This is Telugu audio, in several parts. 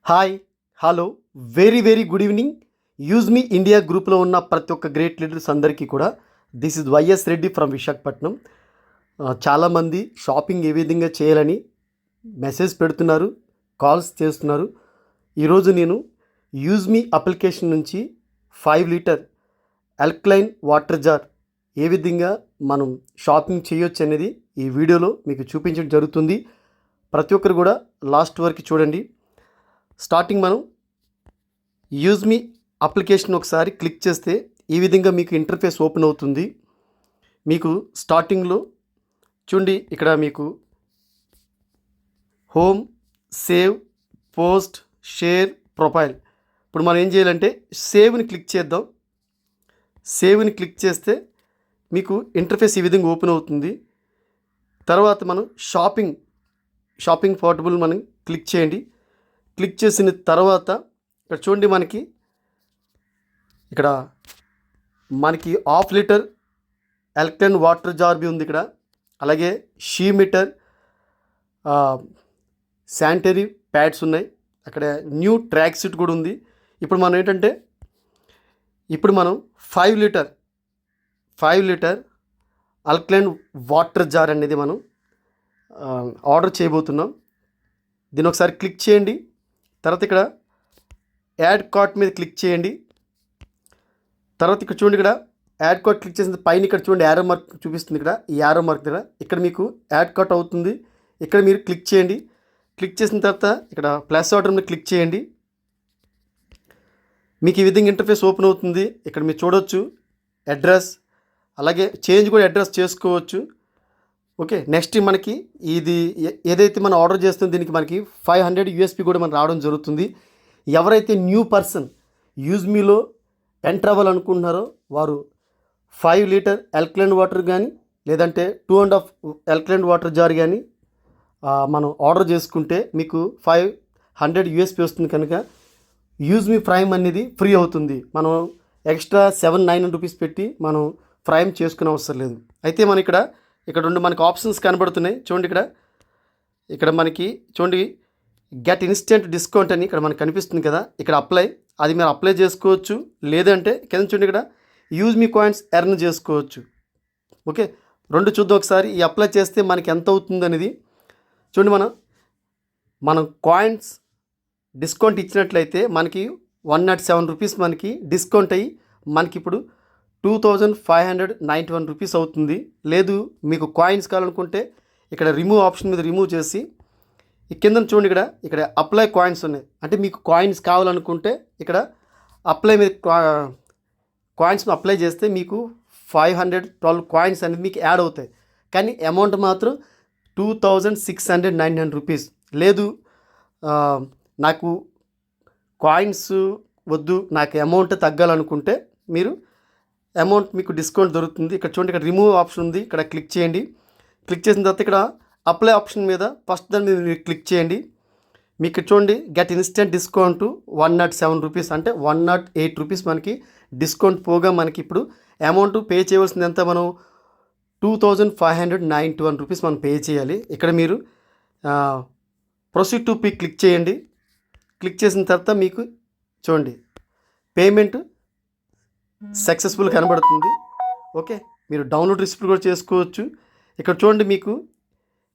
Hi, hello, very good evening. Use మీ ఇండియా గ్రూప్లో ఉన్న ప్రతి ఒక్క గ్రేట్ లీడర్స్ అందరికీ కూడా this is YS Reddy from Visakhapatnam. చాలామంది షాపింగ్ ఏ విధంగా చేయాలని మెసేజ్ పెడుతున్నారు, కాల్స్ చేస్తున్నారు. ఈరోజు నేను యూజ్ మీ అప్లికేషన్ నుంచి 5 లీటర్ అల్కలైన్ వాటర్ జార్ ఏ విధంగా మనం షాపింగ్ చేయొచ్చు అనేది ఈ వీడియోలో మీకు చూపించడం జరుగుతుంది. ప్రతి ఒక్కరు కూడా లాస్ట్ వరకు చూడండి. స్టార్టింగ్ మనం యూజ్ మీ అప్లికేషన్ ఒకసారి క్లిక్ చేస్తే ఈ విధంగా మీకు ఇంటర్ఫేస్ ఓపెన్ అవుతుంది. మీకు స్టార్టింగ్లో చూడండి, ఇక్కడ మీకు home, save, post, share, profile. ఇప్పుడు మనం ఏం చేయాలంటే సేవ్ని క్లిక్ చేద్దాం. సేవ్ని క్లిక్ చేస్తే మీకు ఇంటర్ఫేస్ ఈ విధంగా ఓపెన్ అవుతుంది. తర్వాత మనం షాపింగ్ పోర్టబుల్ మనం క్లిక్ చేయండి. క్లిక్ చేసిన తర్వాత ఇక్కడ చూడండి, మనకి half litre alkaline water jar బి ఉంది ఇక్కడ. అలాగే షీ మీటర్, శానిటరీ ప్యాడ్స్ ఉన్నాయి. అక్కడ న్యూ ట్రాక్ సూట్ కూడా ఉంది. ఇప్పుడు మనం ఏంటంటే ఇప్పుడు మనం 5 లీటర్ అల్కలైన్ వాటర్ జార్ అనేది మనం ఆర్డర్ చేయబోతున్నాం. దీన్ని ఒకసారి క్లిక్ చేయండి. తర్వాత ఇక్కడ యాడ్ కార్ట్ మీద క్లిక్ చేయండి. తర్వాత ఇక్కడ చూడండి, ఇక్కడ యాడ్ కార్ట్ క్లిక్ చేసిన పైన ఇక్కడ చూడండి యారో మార్క్ చూపిస్తుంది. ఇక్కడ ఈ యారో మార్క్ దగ్గర ఇక్కడ మీకు యాడ్ కార్ట్ అవుతుంది. ఇక్కడ మీరు క్లిక్ చేయండి. క్లిక్ చేసిన తర్వాత ఇక్కడ ప్లస్ ఆర్డర్ మీద క్లిక్ చేయండి. మీకు ఈ విధంగా ఇంటర్ఫేస్ ఓపెన్ అవుతుంది. ఇక్కడ మీరు చూడవచ్చు అడ్రస్, అలాగే చేంజ్ కూడా అడ్రస్ చేసుకోవచ్చు. ఓకే, నెక్స్ట్ మనకి ఇది ఏదైతే మనం ఆర్డర్ చేస్తుందో దీనికి మనకి 500 USP కూడా మనకు రావడం జరుగుతుంది. ఎవరైతే న్యూ పర్సన్ యూజ్ మీలో ఎంటర్ అవ్వాలనుకుంటున్నారో వారు 5 లీటర్ అల్కలైన్ వాటర్ కానీ లేదంటే 2.5 అల్కలైన్ వాటర్ జార్ కానీ మనం ఆర్డర్ చేసుకుంటే మీకు 500 USP వస్తుంది. కనుక యూజ్ మీ ప్రైమ్ అనేది ఫ్రీ అవుతుంది. మనం ఎక్స్ట్రా 700-900 రూపీస్ పెట్టి మనం ప్రైమ్ చేసుకునే అవసరం లేదు. అయితే మనం ఇక్కడ రెండు మనకు ఆప్షన్స్ కనబడుతున్నాయి. చూడండి, ఇక్కడ మనకి చూడండి గెట్ ఇన్స్టెంట్ డిస్కౌంట్ అని ఇక్కడ మనకు కనిపిస్తుంది కదా. ఇక్కడ అది మీరు అప్లై చేసుకోవచ్చు. లేదంటే కింద చూడండి, ఇక్కడ యూజ్ మీ కాయిన్స్ ఎర్న్ చేసుకోవచ్చు. ఓకే, రెండు చూద్దాం ఒకసారి. ఈ అప్లై చేస్తే మనకి ఎంత అవుతుంది అనేది చూడండి. మనం కాయిన్స్ డిస్కౌంట్ ఇచ్చినట్లయితే మనకి 107 రూపీస్ మనకి డిస్కౌంట్ అయ్యి మనకి ఇప్పుడు 2591 రూపీస్ అవుతుంది. లేదు మీకు కాయిన్స్ కావాలనుకుంటే ఇక్కడ రిమూవ్ ఆప్షన్ మీద రిమూవ్ చేసి ఈ కింద చూడండి, ఇక్కడ అప్లై కాయిన్స్ ఉన్నాయి. అంటే మీకు కాయిన్స్ కావాలనుకుంటే ఇక్కడ అప్లై మీద కాయిన్స్ అప్లై చేస్తే మీకు 512 కాయిన్స్ అనేది మీకు యాడ్ అవుతాయి. కానీ అమౌంట్ మాత్రం 2699 రూపీస్. లేదు నాకు కాయిన్స్ వద్దు, నాకు అమౌంట్ తగ్గాలనుకుంటే మీరు అమౌంట్ మీకు డిస్కౌంట్ దొరుకుతుంది. ఇక్కడ చూడండి, ఇక్కడ రిమూవ్ ఆప్షన్ ఉంది. ఇక్కడ క్లిక్ చేయండి. క్లిక్ చేసిన తర్వాత ఇక్కడ అప్లై ఆప్షన్ మీద ఫస్ట్ దాని మీద మీరు క్లిక్ చేయండి. మీకు చూడండి గెట్ ఇన్స్టెంట్ డిస్కౌంట్ 107 రూపీస్, అంటే 108 రూపీస్ మనకి డిస్కౌంట్ పోగా మనకి ఇప్పుడు అమౌంట్ పే చేయవలసింది ఎంత, మనం 2591 రూపీస్ మనం పే చేయాలి. ఇక్కడ మీరు ప్రొసీడ్ టు పే క్లిక్ చేయండి. క్లిక్ చేసిన తర్వాత మీకు చూడండి పేమెంట్ సక్సెస్ఫుల్ కనబడుతుంది. ఓకే, మీరు డౌన్లోడ్ రిసిప్ట్ కూడా చేసుకోవచ్చు. ఇక్కడ చూడండి,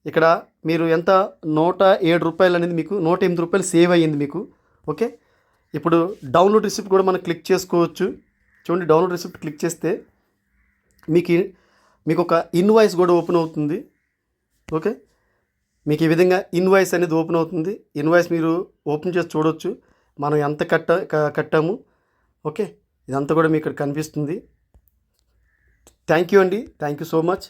ఇక్కడ మీరు ఎంత 107 రూపాయలు అనేది మీకు 108 రూపాయలు సేవ్ అయ్యింది మీకు. ఓకే, ఇప్పుడు డౌన్లోడ్ రిసిప్ట్ కూడా మనం క్లిక్ చేసుకోవచ్చు. చూడండి, డౌన్లోడ్ రిసిప్ట్ క్లిక్ చేస్తే మీకు ఒక ఇన్వాయిస్ కూడా ఓపెన్ అవుతుంది. ఓకే, మీకు ఈ విధంగా ఇన్వాయిస్ అనేది ఓపెన్ అవుతుంది. ఇన్వాయిస్ మీరు ఓపెన్ చేసి చూడవచ్చు మనం ఎంత కట్టాము. ఓకే, ఇదంతా కూడా మీకు ఇక్కడ కనిపిస్తుంది. థ్యాంక్ యూ అండి, థ్యాంక్ యూ సో మచ్.